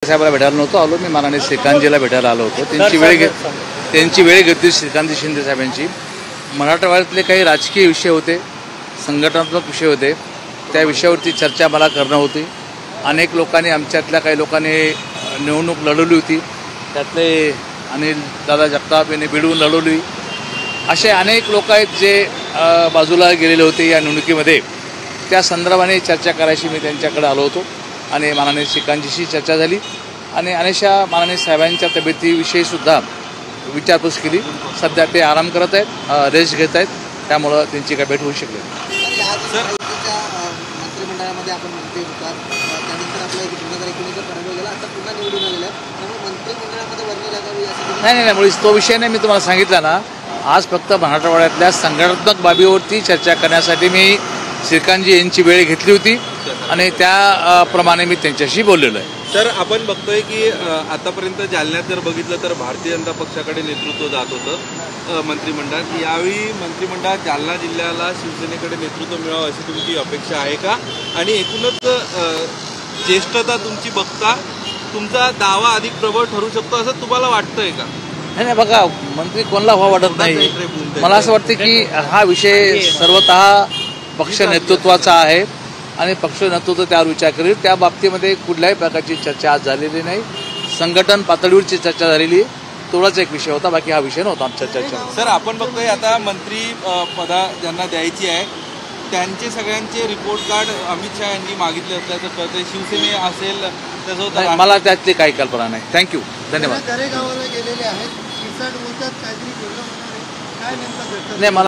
साहेबाला भेटायला नव्हतो आलो, मी माननीय श्रीकांतजीला भेटायला आलो होतो. त्यांची वेळ घेतली श्रीकांत शिंदे साहेबांची. मराठवाड्यातले काही राजकीय विषय होते, संघटनात्मक विषय होते, त्या विषयावरती चर्चा मला करणं होती. अनेक लोकांनी, आमच्यातल्या काही लोकांनी निवडणूक लढवली होती. त्यातले अनिल दादा जगताप यांनी बिडवून लढवली. असे अनेक लोक आहेत जे बाजूला गेलेले होते या निवडणुकीमध्ये. त्या संदर्भाने चर्चा करायची मी त्यांच्याकडे आलो होतो आणि माननीय श्रीकांतजीशी चर्चा झाली आणि अनेकशा माननीय साहेबांच्या तब्येतीविषयीसुद्धा विचारपूस केली. सध्या ते आराम करत आहेत, रेस्ट घेत आहेत, त्यामुळं त्यांची काय भेट होऊ शकली. मंत्रिमंडळामध्ये आपण मंत्री होतात, त्यानंतर आपला 2019चा पराभव झाला, आता पुन्हा निवडून आलेला आहे, त्यामुळे मंत्रिमंडळामध्ये वर्णी लागावी असं नाही, मुळीच तो विषय नाही. मी तुम्हाला सांगितलं ना, आज फक्त मराठवाड्यातल्या संघटनात्मक बाबीवरती चर्चा करण्यासाठी मी श्रीकांतजी यांची वेळ घेतली होती आणि त्याप्रमाणे मी त्यांच्याशी बोललेलो आहे. सर, आपण बघतोय की आतापर्यंत जालन्यात जर बघितलं तर भारतीय जनता पक्षाकडे नेतृत्व जात होतं मंत्रिमंडळात. यावेळी मंत्रिमंडळात जालना जिल्ह्याला शिवसेनेकडे नेतृत्व मिळावं अशी तुमची अपेक्षा आहे का? आणि एकूणच ज्येष्ठता तुमची बघता तुमचा दावा अधिक प्रबळ ठरू शकतो असं तुम्हाला वाटतंय का? नाही, बघा, मंत्री कोणाला व्हावं वाटत नाही. मला असं वाटतं की हा विषय सर्वतः पक्ष नेतृत्वाचा आहे आणि पक्ष नेतृत्व त्यावर विचार करेल. त्या बाबतीमध्ये कुठल्याही प्रकारची चर्चा आज झालेली नाही. संघटन पातळीवरची चर्चा झालेली आहे, तेवढाच एक विषय होता, बाकी हा विषय नव्हता आमच्या चर्चा. सर, आपण बघतोय आता मंत्री पदा ज्यांना द्यायची आहे त्यांचे सगळ्यांचे रिपोर्ट कार्ड अमित शहा यांनी मागितले असल्याचं कळतंय. शिवसेने असेल त्याचं मला त्यातली काही कल्पना नाही. थँक्यू, धन्यवाद. गावाला गेलेले आहेत, बोलतात काहीतरी नाही, मला